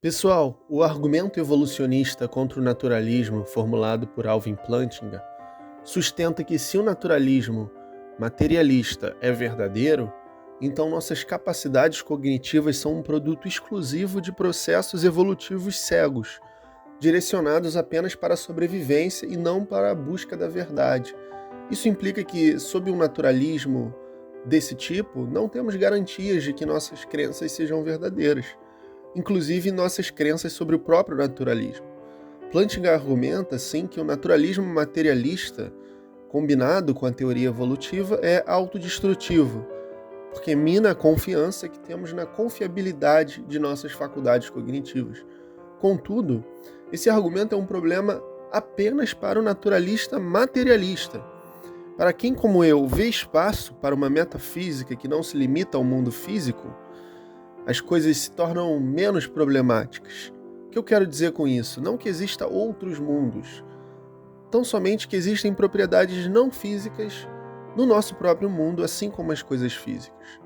Pessoal, o argumento evolucionista contra o naturalismo formulado por Alvin Plantinga sustenta que se o naturalismo materialista é verdadeiro, então nossas capacidades cognitivas são um produto exclusivo de processos evolutivos cegos, direcionados apenas para a sobrevivência e não para a busca da verdade. Isso implica que, sob um naturalismo desse tipo, não temos garantias de que nossas crenças sejam verdadeiras, inclusive nossas crenças sobre o próprio naturalismo. Plantinga argumenta, sim, que o naturalismo materialista, combinado com a teoria evolutiva, é autodestrutivo, porque mina a confiança que temos na confiabilidade de nossas faculdades cognitivas. Contudo, esse argumento é um problema apenas para o naturalista materialista. Para quem, como eu, vê espaço para uma metafísica que não se limita ao mundo físico, as coisas se tornam menos problemáticas. O que eu quero dizer com isso? Não que exista outros mundos, tão somente que existem propriedades não físicas no nosso próprio mundo, assim como as coisas físicas.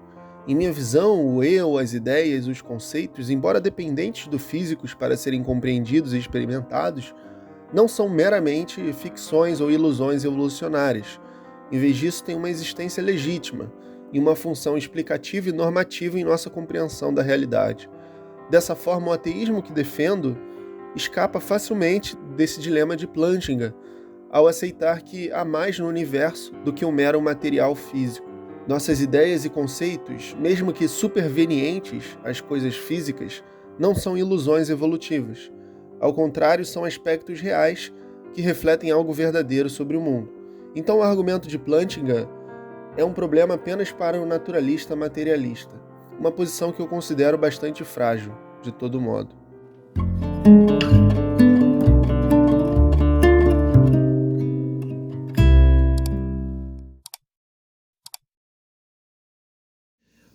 Em minha visão, o eu, as ideias, os conceitos, embora dependentes do físicos para serem compreendidos e experimentados, não são meramente ficções ou ilusões evolucionárias. Em vez disso, têm uma existência legítima e uma função explicativa e normativa em nossa compreensão da realidade. Dessa forma, o ateísmo que defendo escapa facilmente desse dilema de Plantinga, ao aceitar que há mais no universo do que um mero material físico. Nossas ideias e conceitos, mesmo que supervenientes às coisas físicas, não são ilusões evolutivas. Ao contrário, são aspectos reais que refletem algo verdadeiro sobre o mundo. Então, o argumento de Plantinga é um problema apenas para o naturalista materialista, uma posição que eu considero bastante frágil, de todo modo.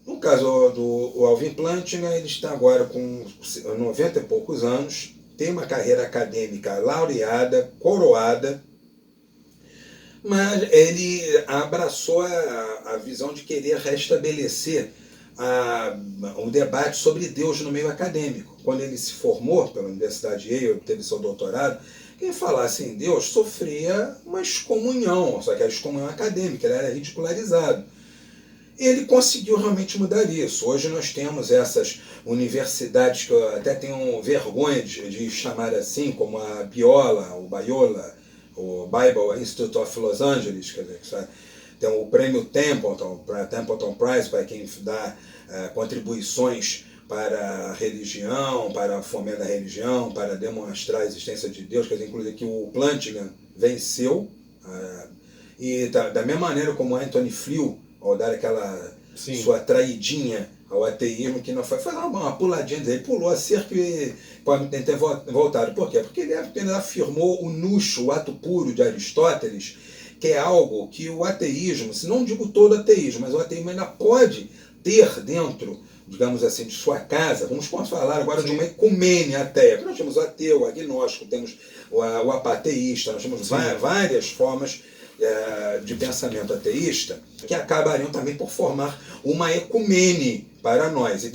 No caso do Alvin Plantinga, ele está agora com 90 e poucos anos, tem uma carreira acadêmica laureada, coroada, mas ele abraçou a visão de querer restabelecer o debate sobre Deus no meio acadêmico. Quando ele se formou pela Universidade de Yale, teve seu doutorado, quem falasse em Deus sofria uma excomunhão, só que era excomunhão acadêmica, ele era ridicularizado. Ele conseguiu realmente mudar isso. Hoje nós temos essas universidades que eu até tenho vergonha de chamar assim, como a Biola, o Bible Institute of Los Angeles, quer dizer, tem o prêmio Templeton Prize, para quem dá contribuições para a religião, para fomentar a religião, para demonstrar a existência de Deus, quer dizer, inclusive que o Plantinga venceu, e da mesma maneira como Anthony Flew, ao dar aquela sua traidinha ao ateísmo, que não foi uma puladinha dele, pulou a cerca e pode ter voltado. Por quê? Porque ele afirmou o nuxo, o ato puro de Aristóteles, que é algo que o ateísmo, se não digo todo ateísmo, mas o ateísmo ainda pode ter dentro, digamos assim, de sua casa. Vamos falar agora de uma ecumênia ateia. Nós temos o ateu, o agnóstico, temos o apateísta, nós temos várias formas de pensamento ateísta que acabariam também por formar uma ecumene para nós. E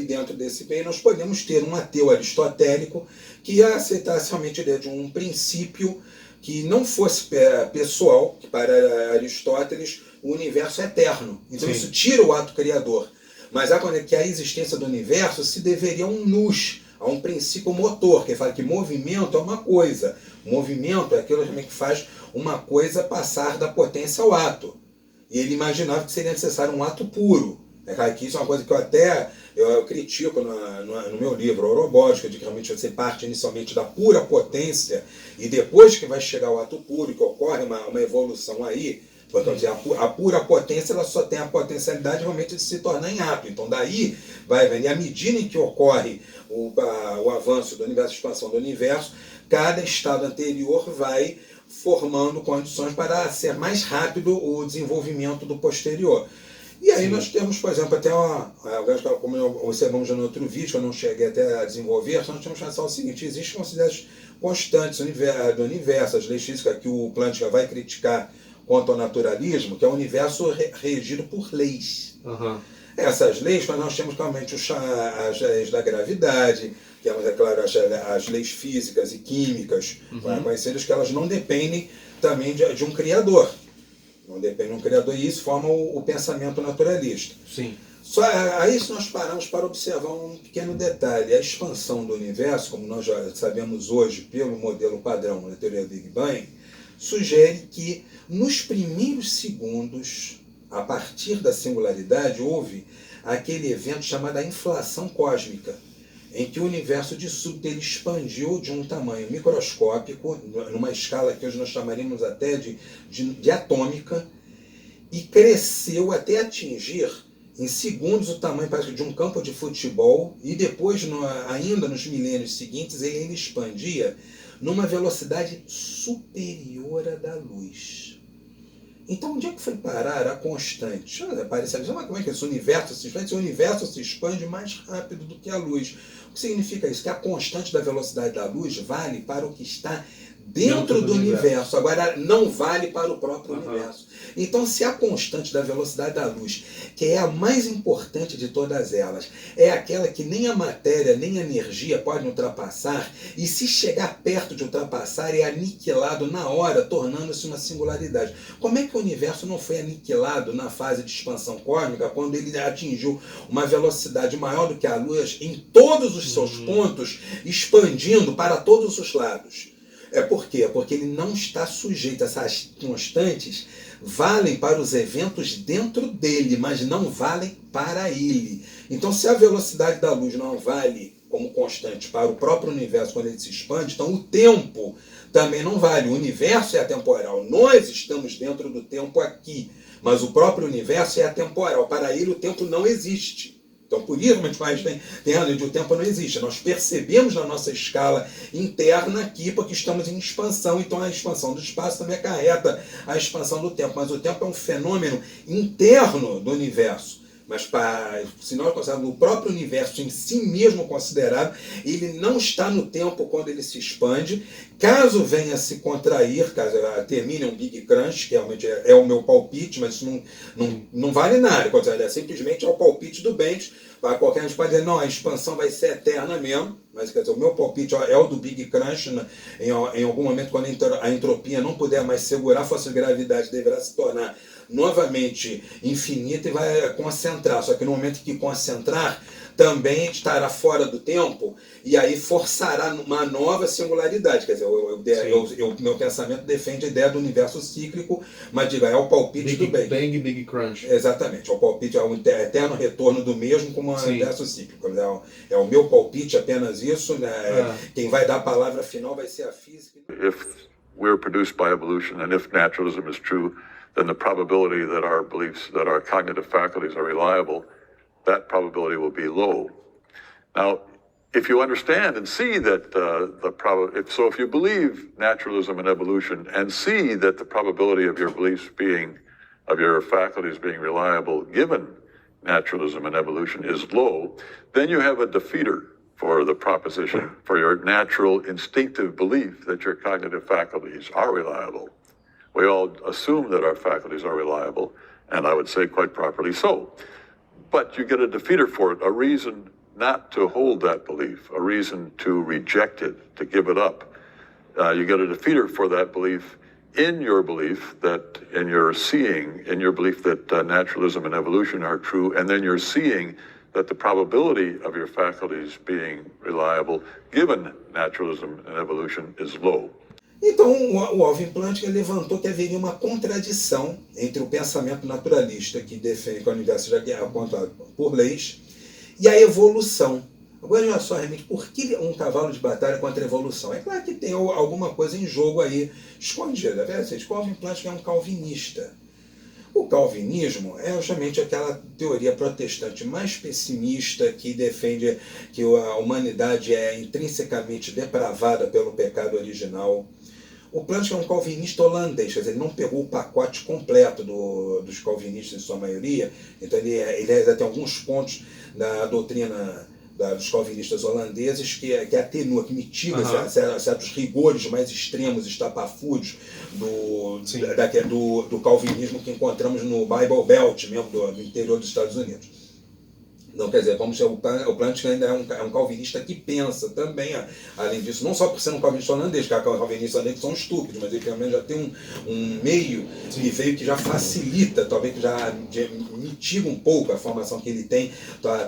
dentro desse meio nós podemos ter um ateu aristotélico que aceitasse realmente a ideia de um princípio que não fosse pessoal, que para Aristóteles o universo é eterno. Então isso tira o ato criador. Mas que a existência do universo se deveria a um nous, a um princípio motor, que fala que movimento é uma coisa. Movimento é aquilo que faz uma coisa passar da potência ao ato. E ele imaginava que seria necessário um ato puro. Que isso é uma coisa que eu critico no meu livro, Orobótica, de que realmente você parte inicialmente da pura potência e depois que vai chegar ao ato puro, que ocorre uma evolução aí. Portanto, a pura potência ela só tem a potencialidade realmente de se tornar em ato. Então daí vai vendo, e à medida em que ocorre o avanço do universo, a expansão do universo, cada estado anterior vai formando condições para ser mais rápido o desenvolvimento do posterior. E aí nós temos, por exemplo, até como observamos no outro vídeo, que eu não cheguei até a desenvolver, nós temos que pensar o seguinte: existem considerações constantes do universo, as leis físicas que o Plantinga vai criticar quanto ao naturalismo, que é um universo regido por leis. Essas leis, mas nós temos realmente as leis da gravidade, temos, é claro, as leis físicas e químicas, conhecidas, que elas não dependem também de um criador. Não depende de um criador, e isso forma o pensamento naturalista. Sim. Só aí se nós paramos para observar um pequeno detalhe, a expansão do universo, como nós já sabemos hoje pelo modelo padrão da teoria do Big Bang, sugere que nos primeiros segundos, a partir da singularidade, houve aquele evento chamado a inflação cósmica, em que o universo de súbito ele expandiu de um tamanho microscópico, numa escala que hoje nós chamaríamos até de atômica, e cresceu até atingir em segundos o tamanho parece, de um campo de futebol, e depois, ainda nos milênios seguintes, ele ainda expandia numa velocidade superior à da luz. Então, onde é que foi parar a constante? Parece mas como é que esse universo se expande? Esse universo se expande mais rápido do que a luz. O que significa isso? Que a constante da velocidade da luz vale para o que está dentro do universo. Agora, não vale para o próprio universo. Então, se a constante da velocidade da luz, que é a mais importante de todas elas, é aquela que nem a matéria, nem a energia podem ultrapassar, e se chegar perto de ultrapassar, é aniquilado na hora, tornando-se uma singularidade. Como é que o universo não foi aniquilado na fase de expansão cósmica, quando ele atingiu uma velocidade maior do que a luz em todos os seus pontos, expandindo para todos os lados? É por quê? Porque ele não está sujeito a essas constantes, valem para os eventos dentro dele, mas não valem para ele. Então, se a velocidade da luz não vale como constante para o próprio universo quando ele se expande, então o tempo também não vale. O universo é atemporal. Nós estamos dentro do tempo aqui, mas o próprio universo é atemporal. Para ele, o tempo não existe. Então, por isso, Einstein tem a lei de o tempo não existe. Nós percebemos na nossa escala interna aqui, porque estamos em expansão. Então, a expansão do espaço também acarreta a expansão do tempo. Mas o tempo é um fenômeno interno do universo. Mas se nós considerarmos o próprio universo em si mesmo considerado, ele não está no tempo quando ele se expande. Caso venha a se contrair, caso termine um Big Crunch, que realmente é o meu palpite, mas isso não vale nada. Simplesmente é o palpite do Benz. Qualquer gente pode dizer, não, a expansão vai ser eterna mesmo, mas quer dizer, o meu palpite é o do Big Crunch. Em algum momento, quando a entropia não puder mais segurar a força de gravidade, deverá se tornar novamente infinita e vai concentrar. Só que no momento que concentrar, também estará fora do tempo, e aí forçará uma nova singularidade. Quer dizer, meu pensamento defende a ideia do universo cíclico, mas diga, é o palpite do Big Bang, Big Crunch. Exatamente, é o palpite, é o eterno retorno do mesmo como um universo cíclico. É o meu palpite, apenas isso. Quem vai dar a palavra final vai ser a física. If we're produced by evolution, and if naturalism is true, then the probability that our beliefs, that our cognitive faculties are reliable, that probability will be low. Now, if you understand and see that if you believe naturalism and evolution and see that the probability of your beliefs of your faculties being reliable, given naturalism and evolution is low, then you have a defeater for the proposition, for your natural instinctive belief that your cognitive faculties are reliable. We all assume that our faculties are reliable, and I would say quite properly so. But you get a defeater for it, a reason not to hold that belief, a reason to reject it, to give it up. You get a defeater for that belief in your belief that, in your belief that naturalism and evolution are true, and then you're seeing that the probability of your faculties being reliable, given naturalism and evolution, is low. Então, o Alvin Plantinga levantou que haveria uma contradição entre o pensamento naturalista, que defende que o universo já é apontado por leis, e a evolução. Agora, olha só, realmente, por que um cavalo de batalha contra a evolução? É claro que tem alguma coisa em jogo aí escondida. O Alvin Plantinga é um calvinista. O calvinismo é justamente aquela teoria protestante mais pessimista que defende que a humanidade é intrinsecamente depravada pelo pecado original. O Plantinga é um calvinista holandês, quer dizer, ele não pegou o pacote completo dos calvinistas em sua maioria, então ele tem alguns pontos da doutrina dos calvinistas holandeses que atenua, que mitiga certos rigores mais extremos, estapafúrdios do calvinismo que encontramos no Bible Belt, mesmo do interior dos Estados Unidos. Não, quer dizer, o Plantinga ainda é um calvinista que pensa também, além disso, não só por ser um calvinista holandês, que os calvinistas holandeses são estúpidos, mas ele pelo menos já tem um meio que veio que já facilita, talvez que já mitiga um pouco a formação que ele tem,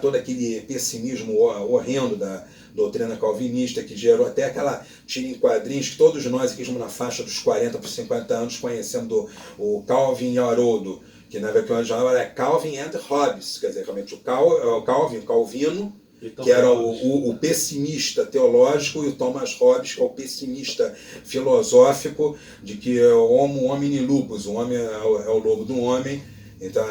todo aquele pessimismo horrendo da doutrina calvinista, que gerou até aquela tira em quadrinhos que todos nós aqui estamos na faixa dos 40 por 50 anos conhecendo o Calvin e Haroldo, que na verdade é Calvin and Hobbes, quer dizer, realmente o Calvino, que era o pessimista teológico, e o Thomas Hobbes, que é o pessimista filosófico, de que homo homini lupus, o homem é o lobo do homem. Então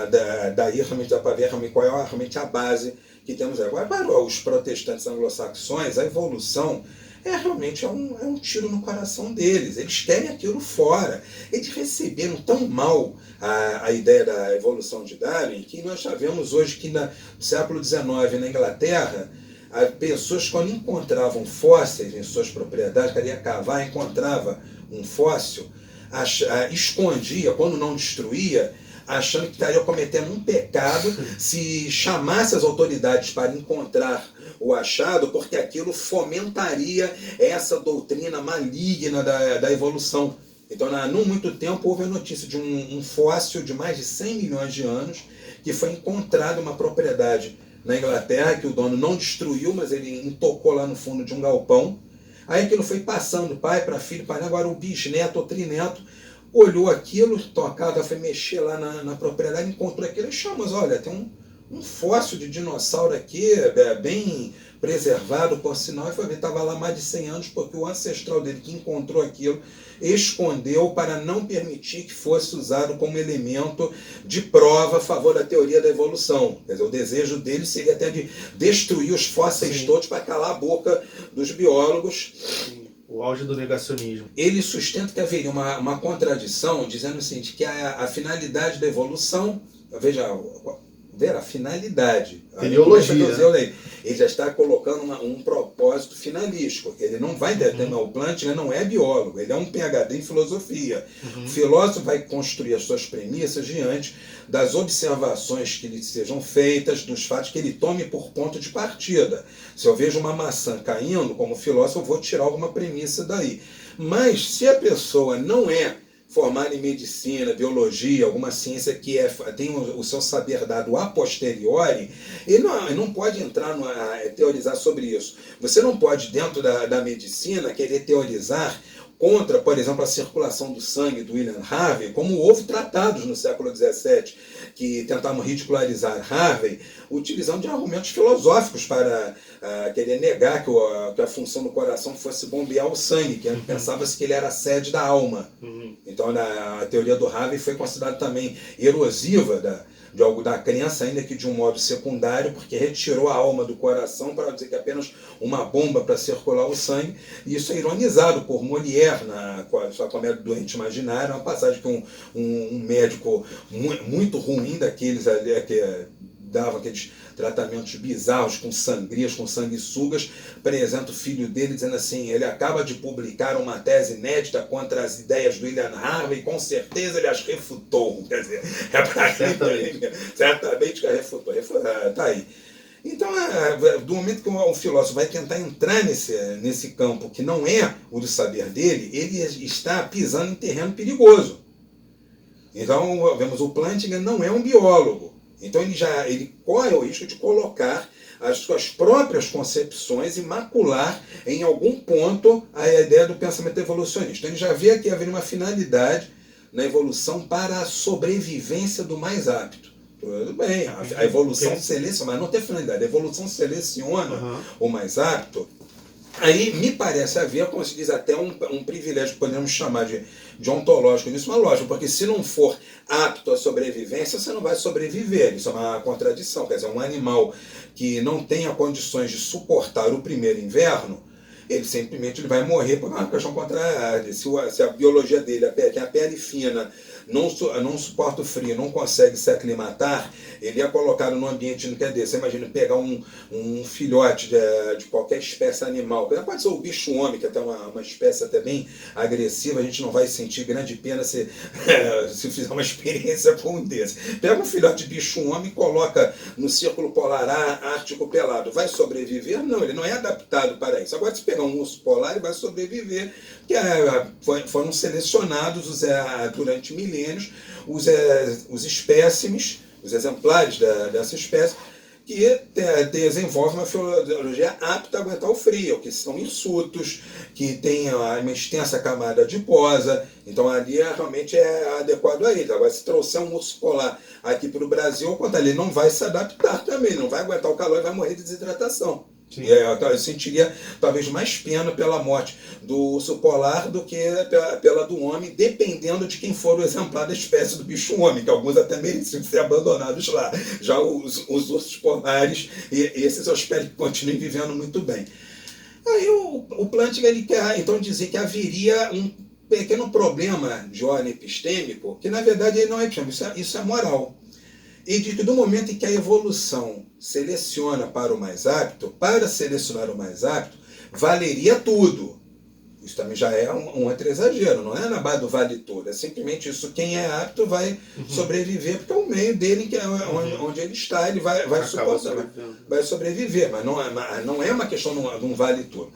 daí realmente dá para ver qual é realmente a base que temos agora. Para os protestantes anglo-saxões, a evolução realmente é um tiro no coração deles. Eles querem aquilo fora. Eles receberam tão mal a ideia da evolução de Darwin que nós sabemos hoje que no século XIX, na Inglaterra, pessoas, quando encontravam fósseis em suas propriedades, queria cavar, encontrava um fóssil, escondia, quando não destruía, achando que estaria cometendo um pecado se chamasse as autoridades para encontrar o achado, porque aquilo fomentaria essa doutrina maligna da evolução. Então, não muito tempo, houve a notícia de um fóssil de mais de 100 milhões de anos que foi encontrado em uma propriedade na Inglaterra, que o dono não destruiu, mas ele intocou lá no fundo de um galpão. Aí aquilo foi passando pai para filho, agora o bisneto ou trineto olhou aquilo, tocado, foi mexer lá na propriedade, encontrou aquilo e chamou, mas olha, tem um fóssil de dinossauro aqui, bem preservado, por sinal, e foi ver, estava lá mais de 100 anos, porque o ancestral dele que encontrou aquilo escondeu para não permitir que fosse usado como elemento de prova a favor da teoria da evolução. Quer dizer, o desejo dele seria até de destruir os fósseis todos para calar a boca dos biólogos. Sim. O auge do negacionismo. Ele sustenta que haveria uma contradição, dizendo o seguinte, que a finalidade da evolução, veja a finalidade. Teleologia. Ele já está colocando um propósito finalístico. Ele não vai determinar, o Plantinga não é biólogo, ele é um PhD em filosofia. O filósofo vai construir as suas premissas diante das observações que lhe sejam feitas, dos fatos que ele tome por ponto de partida. Se eu vejo uma maçã caindo, como filósofo, eu vou tirar alguma premissa daí. Mas se a pessoa não é formado em medicina, biologia, alguma ciência que tem o seu saber dado a posteriori, ele não pode entrar teorizar sobre isso. Você não pode, dentro da medicina, querer teorizar contra, por exemplo, a circulação do sangue do William Harvey, como houve tratados no século XVII que tentavam ridicularizar Harvey, utilizando de argumentos filosóficos para querer negar que a função do coração fosse bombear o sangue, que pensava-se que ele era a sede da alma. Então a teoria do Harvey foi considerada também erosiva da crença, ainda que de um modo secundário, porque retirou a alma do coração para dizer que é apenas uma bomba para circular o sangue. E isso é ironizado por Molière na sua comédia Doente Imaginário, uma passagem que um médico muito ruim daqueles ali, que dava aqueles tratamentos bizarros com sangrias, com sanguessugas, apresenta o filho dele dizendo assim, ele acaba de publicar uma tese inédita contra as ideias do William Harvey, com certeza ele as refutou. Quer dizer, certamente que a refutou. Tá aí. Então, do momento que um filósofo vai tentar entrar nesse campo que não é o do saber dele, ele está pisando em terreno perigoso. Então, vemos, o Plantinga não é um biólogo. Então ele corre o risco de colocar as suas próprias concepções e macular em algum ponto a ideia do pensamento evolucionista. Então ele já vê que haveria uma finalidade na evolução para a sobrevivência do mais apto. Tudo bem, a evolução seleciona, mas não tem finalidade. A evolução seleciona o mais apto. Aí me parece haver, como se diz, até um privilégio que podemos chamar de ontológico nisso, uma lógica, porque se não for apto à sobrevivência, você não vai sobreviver. Isso é uma contradição. Quer dizer, um animal que não tenha condições de suportar o primeiro inverno, ele simplesmente ele vai morrer por uma questão contrária. Se a biologia dele, que é a pele fina, não suporta o frio, não consegue se aclimatar, ele é colocado num ambiente que não quer dizer. Você imagina pegar um filhote de qualquer espécie animal, pode ser o bicho-homem, que é até uma espécie até bem agressiva, a gente não vai sentir grande pena se fizer uma experiência com um desse. Pega um filhote de bicho-homem e coloca no círculo polar ártico pelado. Vai sobreviver? Não, ele não é adaptado para isso. Agora, se pegar um urso polar, ele vai sobreviver, porque foram selecionados durante milênios os espécimes, os exemplares dessa espécie, que desenvolvem uma fisiologia apta a aguentar o frio, que são hirsutos, que tem uma extensa camada adiposa, então ali realmente é adequado a ele. Agora, se trouxer um urso polar aqui para o Brasil, ele não vai se adaptar também, não vai aguentar o calor e vai morrer de desidratação. Eu sentiria talvez mais pena pela morte do urso polar do que pela do homem, dependendo de quem for o exemplar da espécie do bicho-homem, que alguns até mereciam ser abandonados lá. Já os ursos polares, esses eu espero que continuem vivendo muito bem. Aí o Plantinga ele quer então dizer que haveria um pequeno problema de ordem epistêmico, que na verdade ele não é epistêmico, isso é moral. E de que do momento em que a evolução seleciona para o mais apto, para selecionar o mais apto, valeria tudo. Isso também já é um outro exagero, não é na base do vale tudo. É simplesmente isso, quem é apto vai sobreviver, porque é o meio dele, que é onde ele está, ele vai suportar, vai sobreviver. Mas não é uma questão de um vale tudo.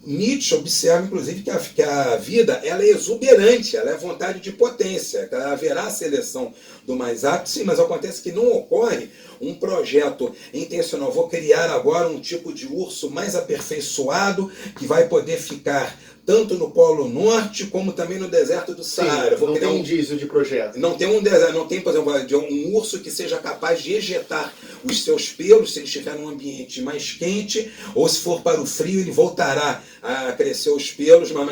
Nietzsche observa, inclusive, que a vida ela é exuberante, ela é vontade de potência, que haverá seleção do mais apto, sim, mas acontece que não ocorre um projeto intencional. Vou criar agora um tipo de urso mais aperfeiçoado, que vai poder ficar tanto no Polo Norte, como também no deserto do Saara. Sim, não tem um indício de projeto. Não tem não tem, por exemplo, um urso que seja capaz de ejetar os seus pelos, se ele estiver num ambiente mais quente, ou se for para o frio, ele voltará a crescer os pelos. Mas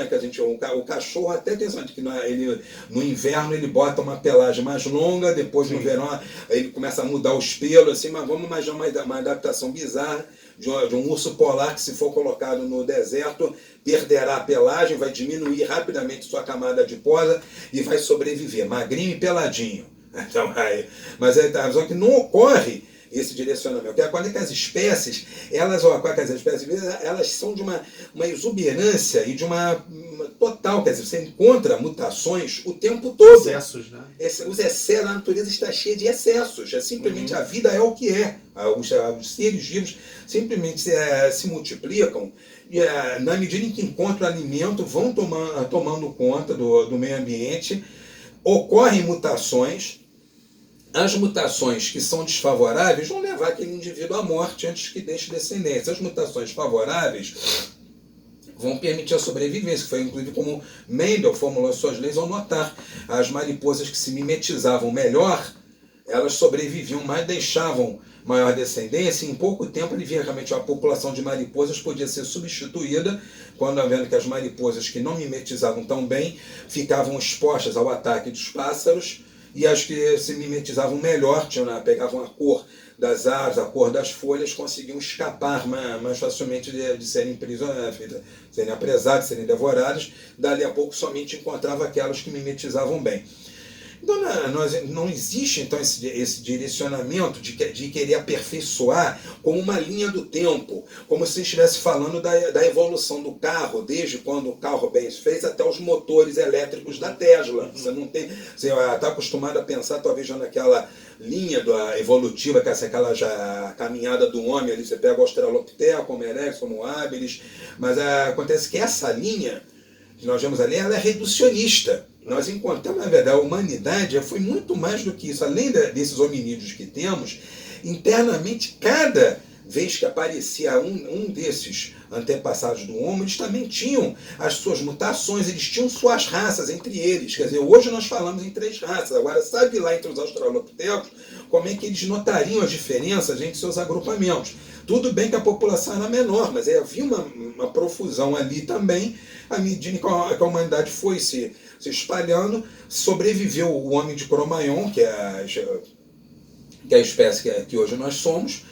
o cachorro até tem que no inverno ele bota uma pelagem mais longa, depois no verão ele começa a mudar os pelos, assim, mas vamos imaginar uma adaptação bizarra de um urso polar que, se for colocado no deserto, perderá a pelagem, vai diminuir rapidamente sua camada adiposa e vai sobreviver, magrinho e peladinho. Então, mas aí tá, só que não ocorre esse direcionamento. Quando é que as espécies, elas são de uma exuberância e de uma total, quer dizer, você encontra mutações o tempo todo. Excessos, né? Os excessos, a natureza está cheia de excessos. Simplesmente a vida é o que é. Os seres vivos simplesmente se multiplicam e, na medida em que encontram alimento, vão tomando conta do meio ambiente, ocorrem mutações. As mutações que são desfavoráveis vão levar aquele indivíduo à morte antes que deixe descendência. As mutações favoráveis vão permitir a sobrevivência, que foi inclusive como Mendel formulou suas leis ao notar. As mariposas que se mimetizavam melhor, elas sobreviviam mais, deixavam maior descendência, e em pouco tempo ele via realmente a população de mariposas podia ser substituída, quando vendo que as mariposas que não mimetizavam tão bem ficavam expostas ao ataque dos pássaros, e as que se mimetizavam melhor, pegavam a cor das árvores, a cor das folhas, conseguiam escapar mais facilmente de serem prisioneiras, serem apresadas, serem devoradas. Dali a pouco somente encontrava aquelas que mimetizavam bem. Então não existe então esse direcionamento de querer aperfeiçoar como uma linha do tempo, como se estivesse falando da evolução do carro, desde quando o carro Benz fez até os motores elétricos da Tesla. Você não tem, você está acostumado a pensar talvez já naquela linha evolutiva, que é aquela já caminhada do homem ali, você pega o Australopithecus, Homo erectus, Homo habilis, mas acontece que essa linha que nós vemos ali, ela é reducionista. Nós encontramos, na verdade, a humanidade foi muito mais do que isso. Além desses hominídeos que temos, internamente, cada vez que aparecia um desses antepassados do Homo, eles também tinham as suas mutações, eles tinham suas raças entre eles. Quer dizer, hoje nós falamos em 3 raças. Agora, sabe lá entre os Australopithecus como é que eles notariam as diferenças entre seus agrupamentos? Tudo bem que a população era menor, mas havia uma profusão ali também, à medida que a humanidade foi se espalhando. Sobreviveu o homem de Cro-Magnon, que é a espécie que hoje nós somos,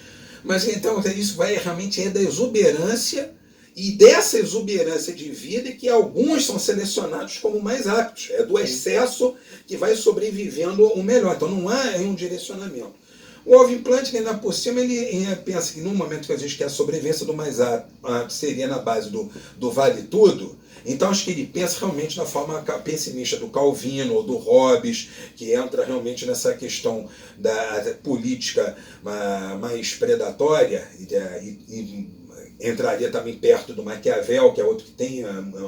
mas então isso vai realmente da exuberância E dessa exuberância de vida que alguns são selecionados como mais aptos. É do excesso que vai sobrevivendo o melhor. Então não há um direcionamento. O Alvin Plantinga, ainda por cima, ele pensa que no momento que a gente quer a sobrevivência do mais apto seria na base do vale tudo. Então acho que ele pensa realmente na forma pessimista do Calvino ou do Hobbes, que entra realmente nessa questão da política mais predatória e entraria também perto do Maquiavel, que é outro que tem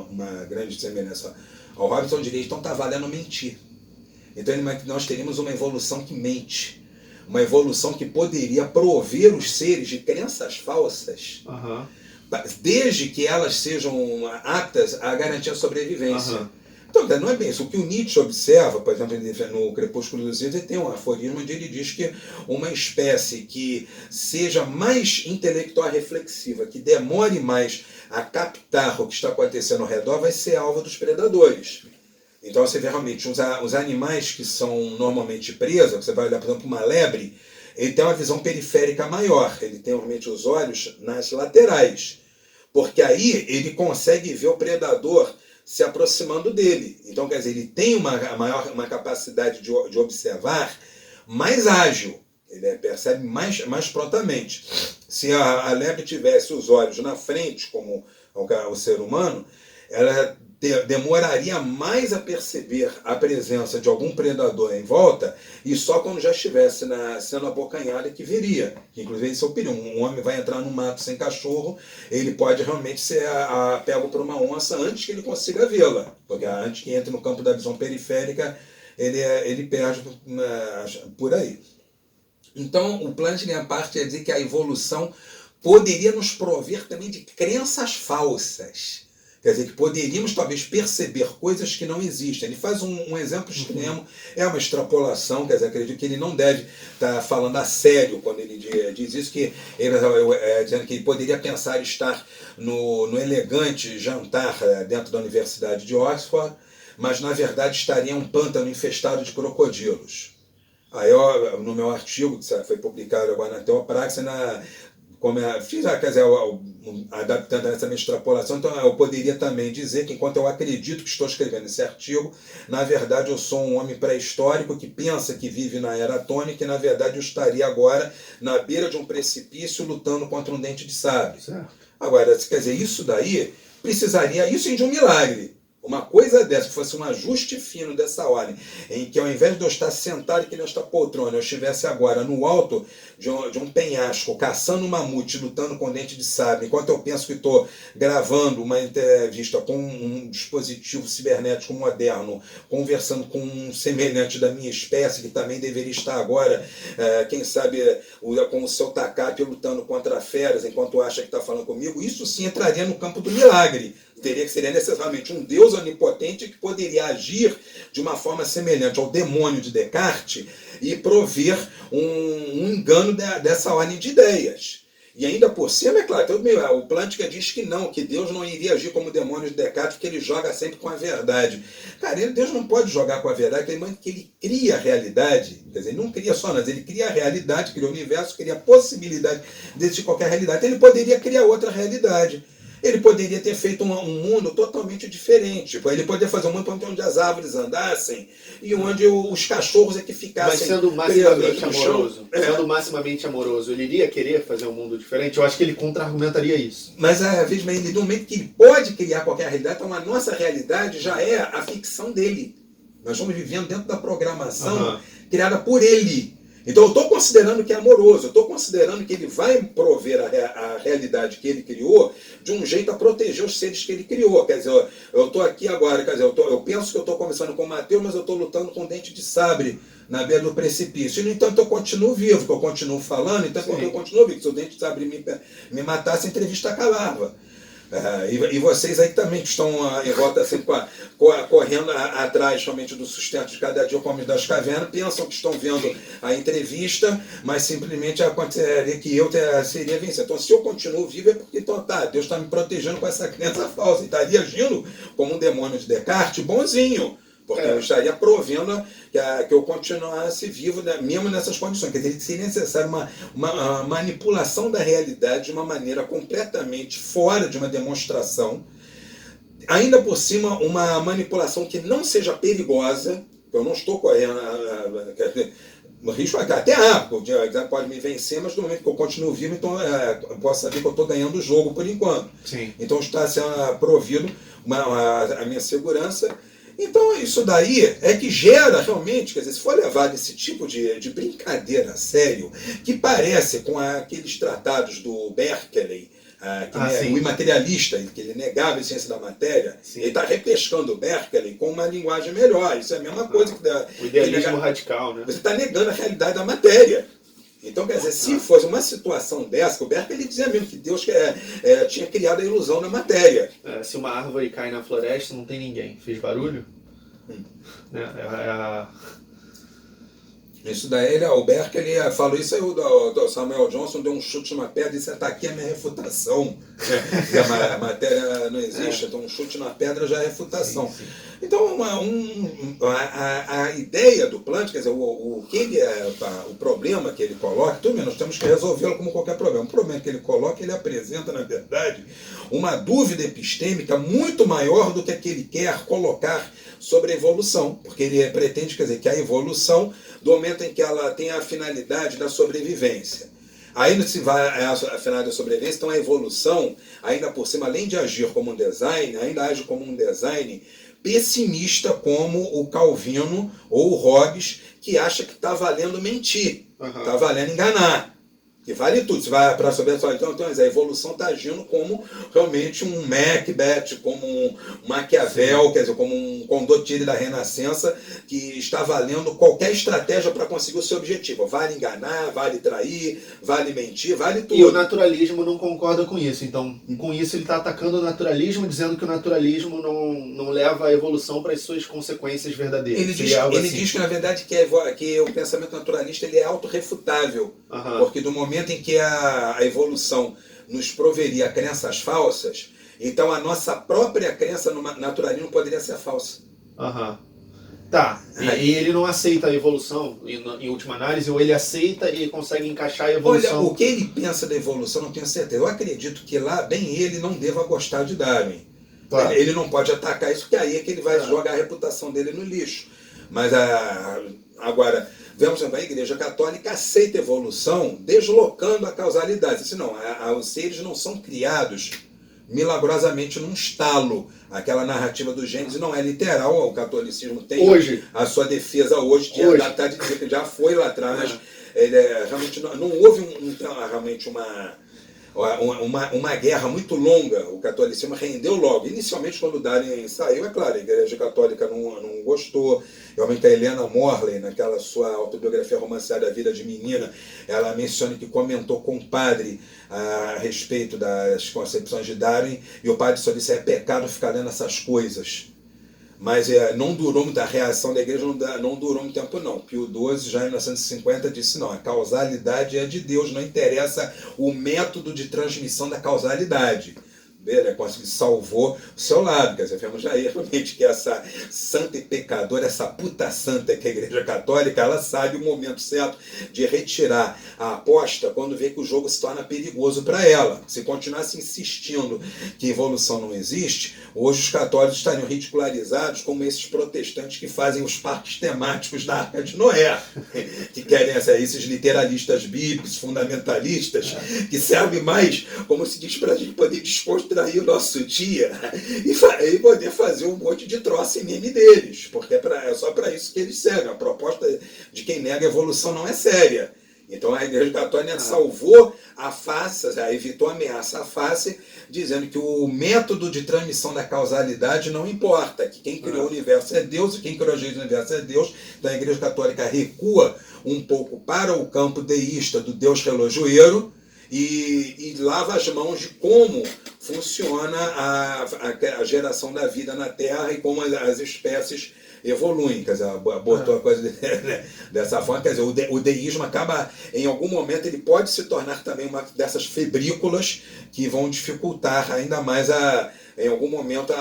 uma grande semelhança ao Hobbes, onde ele então está valendo mentir. Então nós teríamos uma evolução que mente, uma evolução que poderia prover os seres de crenças falsas, desde que elas sejam aptas a garantir a sobrevivência. Então, não é bem isso. O que o Nietzsche observa, por exemplo, no Crepúsculo dos Dias, ele tem um aforismo onde ele diz que uma espécie que seja mais intelectual reflexiva, que demore mais a captar o que está acontecendo ao redor, vai ser alvo dos predadores. Então você vê realmente os animais que são normalmente presos, você vai olhar, por exemplo, uma lebre, ele tem uma visão periférica maior, ele tem realmente os olhos nas laterais, porque aí ele consegue ver o predador se aproximando dele. Então, quer dizer, ele tem uma capacidade de observar mais ágil, ele percebe mais prontamente. Se a lebre tivesse os olhos na frente, como o ser humano, ela demoraria mais a perceber a presença de algum predador em volta, e só quando já estivesse sendo abocanhada que viria. Inclusive esse é o perigo. Um homem vai entrar no mato sem cachorro, ele pode realmente ser pego por uma onça antes que ele consiga vê-la, porque antes que entre no campo da visão periférica, ele perde por aí. Então o Plantinga parte a dizer que a evolução poderia nos prover também de crenças falsas. Quer dizer, que poderíamos talvez perceber coisas que não existem. Ele faz um exemplo extremo, é uma extrapolação, quer dizer, acredito que ele não deve estar falando a sério quando ele diz isso, que dizendo que ele poderia pensar estar no elegante jantar dentro da Universidade de Oxford, mas na verdade estaria em um pântano infestado de crocodilos. Aí no meu artigo, que foi publicado agora na Teopraxia, adaptando essa minha extrapolação, então eu poderia também dizer que enquanto eu acredito que estou escrevendo esse artigo, na verdade eu sou um homem pré-histórico que pensa que vive na era atômica e na verdade eu estaria agora na beira de um precipício lutando contra um dente de sabre. Certo. Agora, quer dizer, isso daí precisaria de um milagre. Uma coisa dessa, que fosse um ajuste fino dessa ordem, em que ao invés de eu estar sentado aqui nesta poltrona, eu estivesse agora no alto de um penhasco, caçando um mamute, lutando com dente de sabre, enquanto eu penso que estou gravando uma entrevista com um dispositivo cibernético moderno, conversando com um semelhante da minha espécie, que também deveria estar agora, quem sabe, com o seu tacape lutando contra feras, enquanto acha que está falando comigo, isso sim entraria no campo do milagre. Seria necessariamente um Deus onipotente que poderia agir de uma forma semelhante ao demônio de Descartes e prover um engano dessa ordem de ideias. E ainda por cima, é claro, o Plantinga diz que não, que Deus não iria agir como o demônio de Descartes, porque ele joga sempre com a verdade. Cara, Deus não pode jogar com a verdade, porque ele cria a realidade. Quer dizer, ele não cria só nós, ele cria a realidade, cria o universo, cria a possibilidade de existir qualquer realidade. Então ele poderia criar outra realidade. Ele poderia ter feito um mundo totalmente diferente. Ele poderia fazer um mundo onde as árvores andassem e onde os cachorros é que ficassem. Mas sendo maximamente amoroso, maximamente amoroso, ele iria querer fazer um mundo diferente? Eu acho que ele contra-argumentaria isso. Mas às vezes, no momento que ele pode criar qualquer realidade, então a nossa realidade já é a ficção dele. Nós estamos vivendo dentro da programação criada por ele. Então eu estou considerando que é amoroso, eu estou considerando que ele vai prover a realidade que ele criou de um jeito a proteger os seres que ele criou. Quer dizer, eu estou aqui agora, quer dizer, eu penso que eu estou conversando com o Mateus, mas eu estou lutando com um dente de sabre na beira do precipício. E, no entanto, eu continuo vivo, que eu continuo falando, então porque eu continuo vivo. Se o dente de sabre me matasse, a entrevista acabava. E vocês aí também que estão em volta assim, correndo atrás somente do sustento de cada dia, como das cavernas, pensam que estão vendo a entrevista, mas simplesmente aconteceria que eu seria vencido. Então, se eu continuo vivo, é porque Deus está me protegendo com essa crença falsa. E estaria agindo como um demônio de Descartes, bonzinho. Porque eu estaria provendo que eu continuasse vivo, né, mesmo nessas condições. Quer dizer, seria necessário uma manipulação da realidade de uma maneira completamente fora de uma demonstração. Ainda por cima, uma manipulação que não seja perigosa. Eu não estou correndo. O risco até o dia pode me vencer, mas no momento que eu continuo vivo, então eu posso saber que eu estou ganhando o jogo por enquanto. Sim. Então está sendo provido a minha segurança. Então isso daí é que gera realmente, quer dizer, se for levado esse tipo de brincadeira a sério, que parece com aqueles tratados do Berkeley, o imaterialista, que ele negava a ciência da matéria, sim, ele está repescando o Berkeley com uma linguagem melhor. Isso é a mesma coisa que o idealismo radical, né? Você está negando a realidade da matéria. Então, quer dizer, se fosse uma situação dessa, o Berkeley dizia mesmo que Deus tinha criado a ilusão na matéria. Se uma árvore cai na floresta, não tem ninguém. Fez barulho? Isso daí, o Berkeley falou isso aí, o Samuel Johnson deu um chute numa pedra e disse, está aqui a minha refutação. A matéria não existe, então um chute na pedra já é refutação. Sim, sim. Então, a ideia do Plantinga, quer dizer, o problema que ele coloca, tudo bem, nós temos que resolvê-lo como qualquer problema. O problema que ele coloca, ele apresenta, na verdade, uma dúvida epistêmica muito maior do que a que ele quer colocar sobre a evolução, porque ele pretende, quer dizer, que a evolução, do momento em que ela tem a finalidade da sobrevivência. Aí se vai a finalidade da sobrevivência, então a evolução, ainda por cima, além de agir como um design, ainda age como um design pessimista, como o Calvino ou o Hobbes, que acha que está valendo mentir, está valendo enganar. Que vale tudo. Você vai para saber só, então a evolução está agindo como realmente um Macbeth, como um Maquiavel, quer dizer, como um Condottieri da Renascença, que está valendo qualquer estratégia para conseguir o seu objetivo. Vale enganar, vale trair, vale mentir, vale tudo. E o naturalismo não concorda com isso. Então, com isso ele está atacando o naturalismo, dizendo que o naturalismo não leva a evolução para as suas consequências verdadeiras. Ele diz que, na verdade, que o pensamento naturalista ele é autorrefutável. Porque do momento em que a evolução nos proveria crenças falsas, então a nossa própria crença no naturalismo poderia ser falsa. Tá, e ele não aceita a evolução, em última análise, ou ele aceita e consegue encaixar a evolução? Olha, o que ele pensa da evolução, não tenho certeza. Eu acredito que lá, bem ele não deva gostar de Darwin. Claro. Ele não pode atacar isso, porque aí é que ele vai jogar a reputação dele no lixo. Mas agora, vemos também a Igreja Católica aceita a evolução deslocando a causalidade. Assim, não, os seres não são criados milagrosamente num estalo. Aquela narrativa do Gênesis não é literal, o catolicismo tem hoje a sua defesa hoje, de dizer que já foi lá atrás, mas realmente não houve realmente uma guerra muito longa. O catolicismo rendeu logo. Inicialmente, quando Darwin saiu, é claro, a Igreja Católica não gostou. Realmente a Helena Morley, naquela sua autobiografia romanceada A Vida de Menina, ela menciona que comentou com o padre a respeito das concepções de Darwin, e o padre só disse, é pecado ficar lendo essas coisas. Mas não durou muito, a reação da igreja não durou muito tempo não. Pio XII, já em 1950, disse não, a causalidade é de Deus, não interessa o método de transmissão da causalidade. Salvou o seu lado, quer dizer, vemos aí realmente que essa santa e pecadora, essa puta santa que é a Igreja Católica, ela sabe o momento certo de retirar a aposta quando vê que o jogo se torna perigoso para ela. Se continuasse insistindo que evolução não existe, hoje os católicos estariam ridicularizados como esses protestantes que fazem os parques temáticos da Arca de Noé, que querem esses literalistas bíblicos, fundamentalistas, que servem mais, como se diz, para a gente poder desconstruir o nosso dia e poder fazer um monte de troço em meme deles, porque é só para isso que eles servem. A proposta de quem nega a evolução não é séria. Então a Igreja Católica salvou a face, evitou a ameaça à face, dizendo que o método de transmissão da causalidade não importa, que quem criou o universo é Deus e quem criou o universo é Deus. Então a Igreja Católica recua um pouco para o campo deísta do Deus relojoeiro, e lava as mãos de como funciona a geração da vida na Terra e como as espécies evoluem. Quer dizer, botou a coisa dessa forma. Quer dizer, o deísmo acaba, em algum momento, ele pode se tornar também uma dessas febrículas que vão dificultar ainda mais, em algum momento,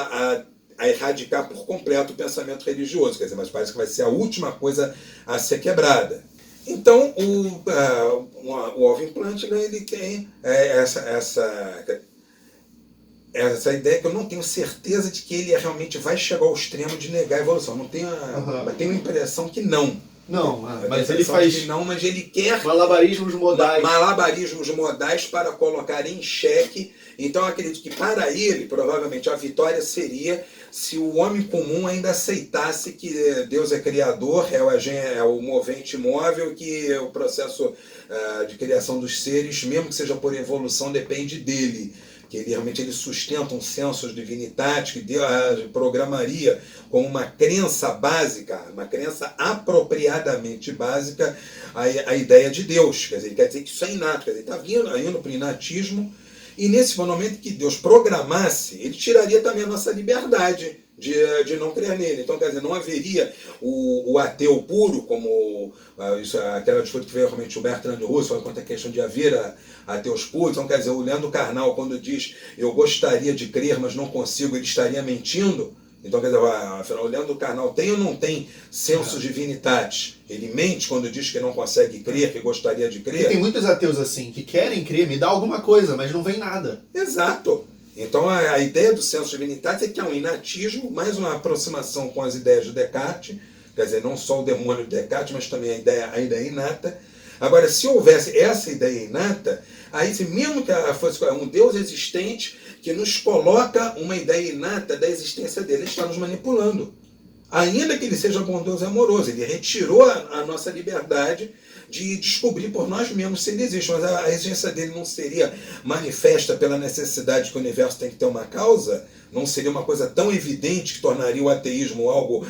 a erradicar por completo o pensamento religioso, quer dizer, mas parece que vai ser a última coisa a ser quebrada. Então, o Alvin Plantinga, ele tem essa ideia que eu não tenho certeza de que ele realmente vai chegar ao extremo de negar a evolução. Não tenho, mas tenho a impressão que não. Não, mas ele faz não, mas ele quer malabarismos modais. Malabarismos modais para colocar em xeque. Então eu acredito que para ele, provavelmente, a vitória seria se o homem comum ainda aceitasse que Deus é criador, é o movente móvel, que o processo de criação dos seres, mesmo que seja por evolução, depende dele. Que ele realmente sustenta um sensus divinitatis, que Deus programaria como uma crença básica, uma crença apropriadamente básica, a ideia de Deus. Quer dizer, ele quer dizer que isso é inato, quer dizer, ele está indo para o inatismo, e nesse momento que Deus programasse, ele tiraria também a nossa liberdade de não crer nele. Então, quer dizer, não haveria o ateu puro, como aquela disputa que veio realmente o Bertrand Russell quanto à questão de haver ateus puros. Então, quer dizer, o Leandro Carnal, quando diz eu gostaria de crer, mas não consigo, ele estaria mentindo. Então, quer dizer, afinal, o Leandro Carnal tem ou não tem sensus divinitatis? Ele mente quando diz que não consegue crer, que gostaria de crer? E tem muitos ateus assim, que querem crer, me dá alguma coisa, mas não vem nada. Exato. Então a ideia do sensus divinitatis é que é um inatismo, mais uma aproximação com as ideias de Descartes, quer dizer, não só o demônio de Descartes, mas também a ideia inata. Agora, se houvesse essa ideia inata, aí mesmo que fosse um Deus existente que nos coloca uma ideia inata da existência dele, ele está nos manipulando. Ainda que ele seja bondoso e amoroso, ele retirou a nossa liberdade de descobrir por nós mesmos se ele existe, mas a existência dele não seria manifesta pela necessidade que o universo tem que ter uma causa? Não seria uma coisa tão evidente que tornaria o ateísmo algo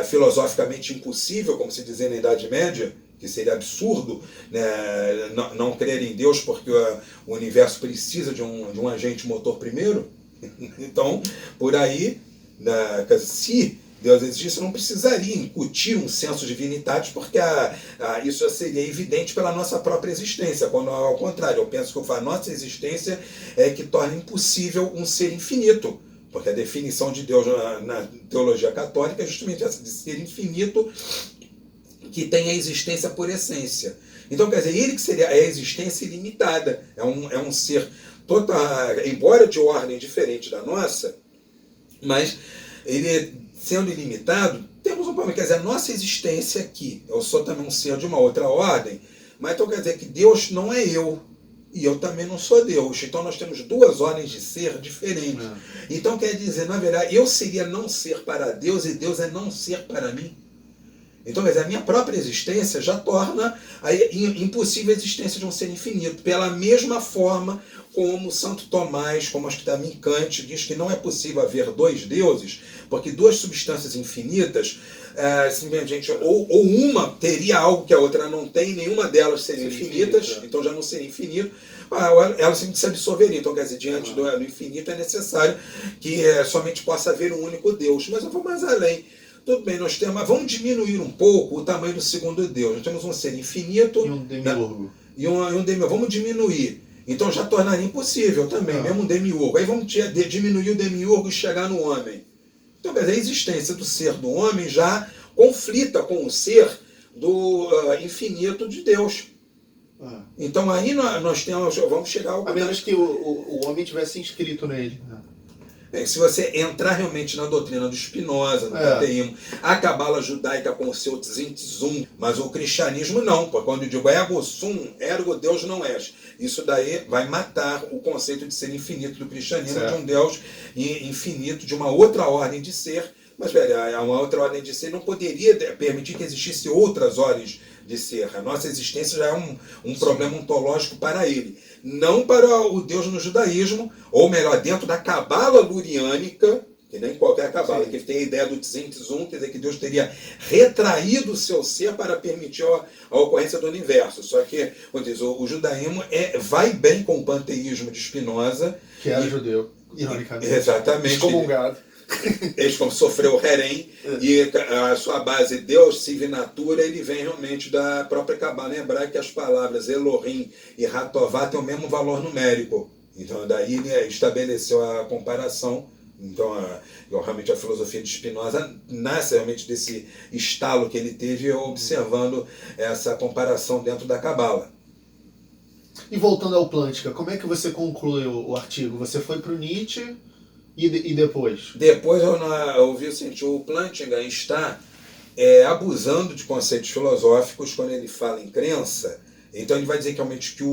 filosoficamente impossível, como se dizia na Idade Média? Que seria absurdo, né, não crer em Deus porque o universo precisa de um agente motor primeiro? Então, por aí, se Deus existisse, não precisaria incutir um senso divinitatis, porque isso já seria evidente pela nossa própria existência, quando ao contrário, eu penso que a nossa existência é que torna impossível um ser infinito, porque a definição de Deus na teologia católica é justamente essa, de ser infinito, que tem a existência por essência. Então, quer dizer, ele que seria a existência ilimitada, é um ser total, embora de ordem diferente da nossa, mas ele sendo ilimitado, temos um problema, quer dizer, a nossa existência aqui, eu sou também um ser de uma outra ordem, mas então quer dizer que Deus não é eu, e eu também não sou Deus, então nós temos duas ordens de ser diferentes. Então quer dizer, na verdade, eu seria não ser para Deus, e Deus é não ser para mim. Então, quer dizer, a minha própria existência já torna impossível a existência de um ser infinito. Pela mesma forma como Santo Tomás, como acho que também Kant, diz que não é possível haver dois deuses, porque duas substâncias infinitas, simplesmente, ou uma teria algo que a outra não tem, nenhuma delas seria infinitas, então já não seria infinito, ela simplesmente se absorveria. Então, quer dizer, diante do infinito é necessário que somente possa haver um único Deus. Mas eu vou mais além. Tudo bem, vamos diminuir um pouco o tamanho do segundo Deus. Nós temos um ser infinito e um demiurgo. E um demiurgo. Vamos diminuir. Então já tornaria impossível também, mesmo um demiurgo. Aí vamos diminuir o demiurgo e chegar no homem. Então, quer dizer, a existência do ser do homem já conflita com o ser do infinito de Deus. Então aí nós vamos chegar ao... A menos que o homem tivesse inscrito nele. Se você entrar realmente na doutrina do Spinoza, no ateísmo, a cabala judaica com o seu tzum, mas o cristianismo não, porque quando eu digo ergo sum, ergo Deus não és. Isso daí vai matar o conceito de ser infinito do cristianismo, de um Deus infinito, de uma outra ordem de ser. Mas, velho, uma outra ordem de ser não poderia permitir que existisse outras ordens de ser. A nossa existência já é um problema ontológico para ele. Não para o Deus no judaísmo, ou melhor, dentro da cabala luriânica, que nem qualquer cabala, que tem a ideia do tzum, quer dizer que Deus teria retraído o seu ser para permitir a ocorrência do universo. Só que, como diz, o judaísmo vai bem com o panteísmo de Spinoza. Que era judeu, ironicamente. Exatamente. Excomungado. Eles, como sofreu o Herém, e a sua base Deus, Sive Natura, ele vem realmente da própria cabala hebraica, que as palavras Elohim e Hatová têm o mesmo valor numérico. Então daí ele estabeleceu a comparação Então, realmente a filosofia de Spinoza nasce realmente desse estalo que ele teve observando essa comparação dentro da Cabala. E voltando ao Plântica, como é que você concluiu o artigo? Você foi para o Nietzsche e depois? Depois eu vi o seguinte, o Plantinga está abusando de conceitos filosóficos quando ele fala em crença. Então ele vai dizer que realmente que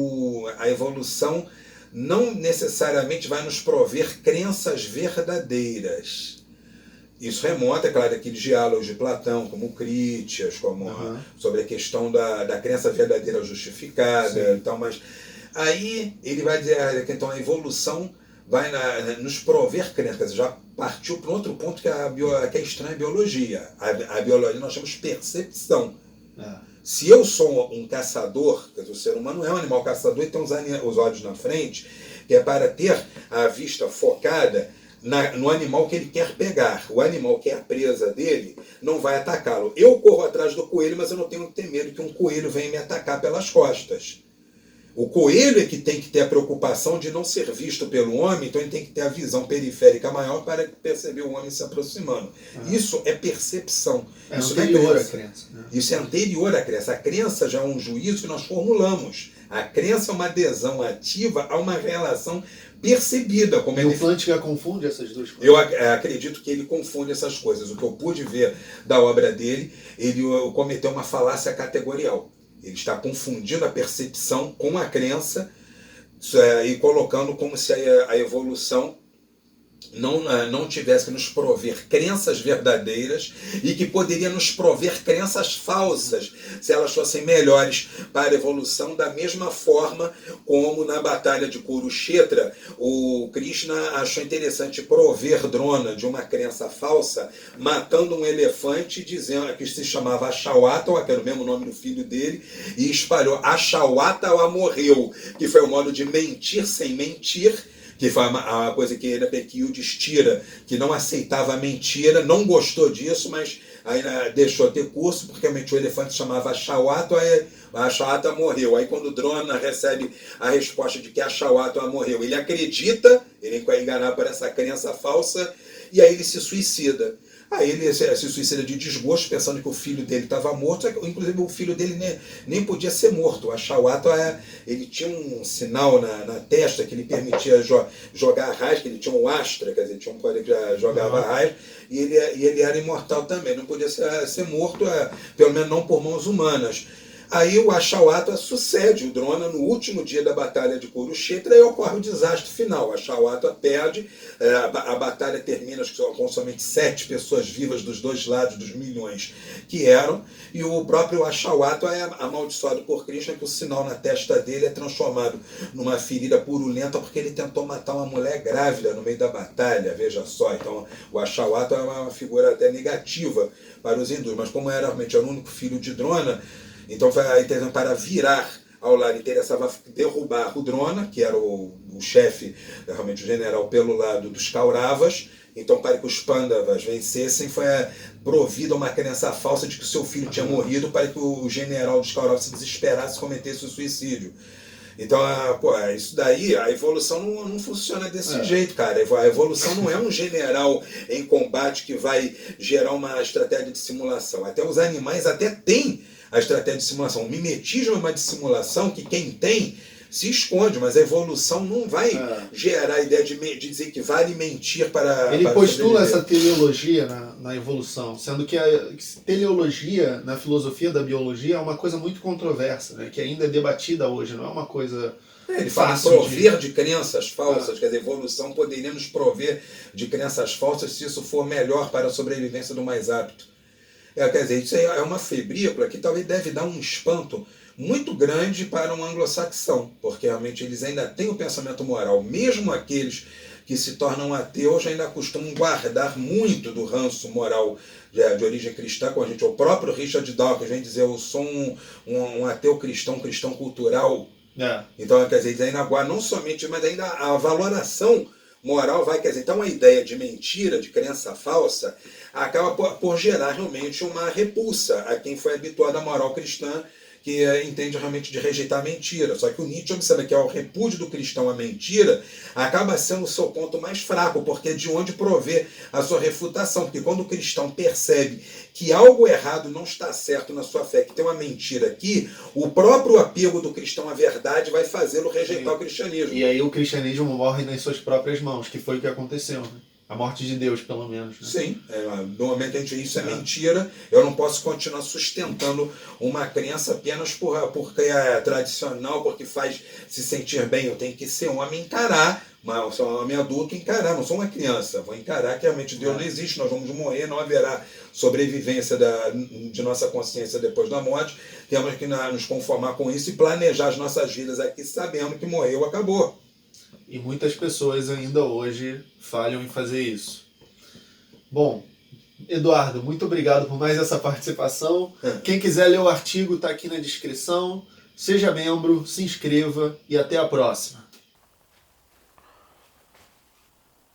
a evolução não necessariamente vai nos prover crenças verdadeiras. Isso remonta, é claro, àqueles diálogos de Platão, como Crítias, como sobre a questão da crença verdadeira justificada. Então, mas aí ele vai dizer que então a evolução vai nos prover crenças. Já partiu para outro ponto que é estranho a biologia. A biologia nós chamamos percepção. Se eu sou um caçador, quer dizer, o ser humano é um animal caçador e tem os olhos na frente, que é para ter a vista focada no animal que ele quer pegar. O animal que é a presa dele não vai atacá-lo. Eu corro atrás do coelho, mas eu não tenho que ter medo que um coelho venha me atacar pelas costas. O coelho é que tem que ter a preocupação de não ser visto pelo homem, então ele tem que ter a visão periférica maior para perceber o homem se aproximando. Isso é percepção. Isso anterior à crença. Isso é anterior à crença. A crença já é um juízo que nós formulamos. A crença é uma adesão ativa a uma relação percebida. Como o Plantinga confunde essas duas coisas? Eu acredito que ele confunde essas coisas. O que eu pude ver da obra dele, ele cometeu uma falácia categorial. Ele está confundindo a percepção com a crença e colocando como se a evolução não tivesse que nos prover crenças verdadeiras e que poderia nos prover crenças falsas se elas fossem melhores para a evolução, da mesma forma como na batalha de Kurukshetra o Krishna achou interessante prover Drona de uma crença falsa, matando um elefante, dizendo que se chamava Ashawata, que era o mesmo nome do filho dele, e espalhou Ashawata morreu, que foi o modo de mentir sem mentir, que foi uma coisa que ele Yudhishthira, que não aceitava a mentira, não gostou disso, mas aí deixou ter curso, porque realmente o elefante chamava Ashawata, a Ashawata morreu. Aí quando Drona recebe a resposta de que a Ashawata morreu, ele acredita, ele é enganado por essa crença falsa, e aí ele se suicida. Aí ele se suicida de desgosto, pensando que o filho dele estava morto, inclusive o filho dele nem podia ser morto. O Ashawata, ele tinha um sinal na testa que lhe permitia jogar raios, que ele tinha um astra, quer dizer, tinha um poder que jogava raios, e ele era imortal também, não podia ser morto, pelo menos não por mãos humanas. Aí o Ashawata sucede o Drona no último dia da batalha de Kurukshetra e ocorre o desastre final. O Ashawata perde, a batalha termina com somente 7 pessoas vivas dos dois lados dos milhões que eram, e o próprio Ashawata é amaldiçoado por Krishna, que o sinal na testa dele é transformado numa ferida purulenta porque ele tentou matar uma mulher grávida no meio da batalha, veja só. Então o Ashawata é uma figura até negativa para os hindus, mas como era realmente o único filho de Drona, então a intenção para virar ao lado interessava derrubar o Drona, que era o chefe, realmente o general, pelo lado dos Kauravas. Então, para que os Pandavas vencessem, foi provida uma crença falsa de que o seu filho tinha morrido, para que o general dos Kauravas se desesperasse e cometesse o suicídio. Então, isso daí, a evolução não funciona desse jeito, cara. A evolução não é um general em combate que vai gerar uma estratégia de simulação. Até os animais até têm a estratégia de simulação. O mimetismo é uma dissimulação que quem tem se esconde, mas a evolução não vai gerar a ideia de dizer que vale mentir para... Ele postula essa teleologia na evolução, sendo que a teleologia na filosofia da biologia é uma coisa muito controversa, né, que ainda é debatida hoje, não é uma coisa... Ele fala em prover de crenças falsas, quer dizer, a evolução poderia nos prover de crenças falsas se isso for melhor para a sobrevivência do mais apto. Quer dizer, isso é uma febrícula que talvez deve dar um espanto muito grande para um anglo-saxão, porque realmente eles ainda têm o pensamento moral. Mesmo aqueles que se tornam ateus ainda costumam guardar muito do ranço moral de origem cristã, como o próprio Richard Dawkins vem dizer, eu sou um ateu cristão cultural. Então, quer dizer, eles ainda guardam não somente, mas ainda a valoração moral vai, quer dizer, então a ideia de mentira, de crença falsa, acaba por gerar realmente uma repulsa a quem foi habituado à moral cristã, que entende realmente de rejeitar a mentira. Só que o Nietzsche observa que o repúdio do cristão à mentira acaba sendo o seu ponto mais fraco, porque é de onde provê a sua refutação. Porque quando o cristão percebe que algo errado não está certo na sua fé, que tem uma mentira aqui, o próprio apego do cristão à verdade vai fazê-lo rejeitar o cristianismo. E aí o cristianismo morre nas suas próprias mãos, que foi o que aconteceu, né? A morte de Deus, pelo menos. Né? Sim, no momento que a gente isso é mentira, eu não posso continuar sustentando uma crença apenas porque é tradicional, porque faz se sentir bem. Eu tenho que ser um homem, encarar, eu sou um homem adulto, encarar, não sou uma criança. Vou encarar que realmente Deus não existe, nós vamos morrer, não haverá sobrevivência de nossa consciência depois da morte. Temos que nos conformar com isso e planejar as nossas vidas aqui sabendo que morreu, acabou. E muitas pessoas ainda hoje falham em fazer isso. Bom, Eduardo, muito obrigado por mais essa participação. Quem quiser ler o artigo está aqui na descrição. Seja membro, se inscreva e até a próxima.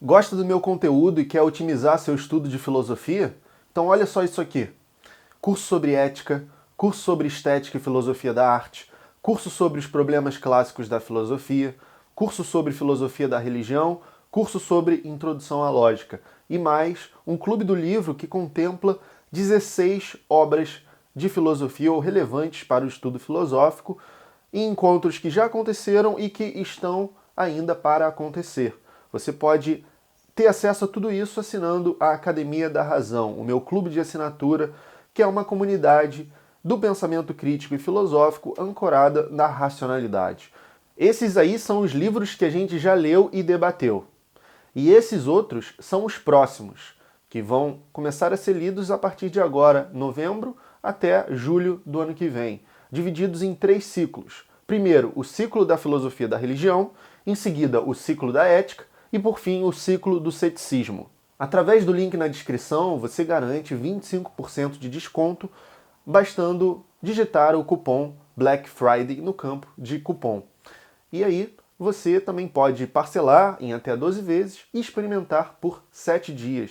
Gosta do meu conteúdo e quer otimizar seu estudo de filosofia? Então olha só isso aqui. Curso sobre ética, curso sobre estética e filosofia da arte, curso sobre os problemas clássicos da filosofia, curso sobre filosofia da religião, curso sobre introdução à lógica e mais um clube do livro que contempla 16 obras de filosofia ou relevantes para o estudo filosófico e encontros que já aconteceram e que estão ainda para acontecer. Você pode ter acesso a tudo isso assinando a Academia da Razão, o meu clube de assinatura, que é uma comunidade do pensamento crítico e filosófico ancorada na racionalidade. Esses aí são os livros que a gente já leu e debateu. E esses outros são os próximos, que vão começar a ser lidos a partir de agora, novembro, até julho do ano que vem, divididos em 3 ciclos. Primeiro, o ciclo da filosofia da religião, em seguida, o ciclo da ética e, por fim, o ciclo do ceticismo. Através do link na descrição, você garante 25% de desconto, bastando digitar o cupom Black Friday no campo de cupom. E aí, você também pode parcelar em até 12 vezes e experimentar por 7 dias.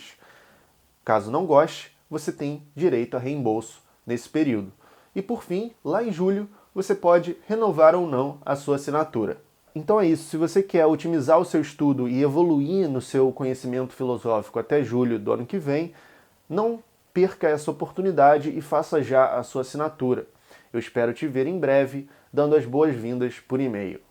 Caso não goste, você tem direito a reembolso nesse período. E por fim, lá em julho, você pode renovar ou não a sua assinatura. Então é isso, se você quer otimizar o seu estudo e evoluir no seu conhecimento filosófico até julho do ano que vem, não perca essa oportunidade e faça já a sua assinatura. Eu espero te ver em breve, dando as boas-vindas por e-mail.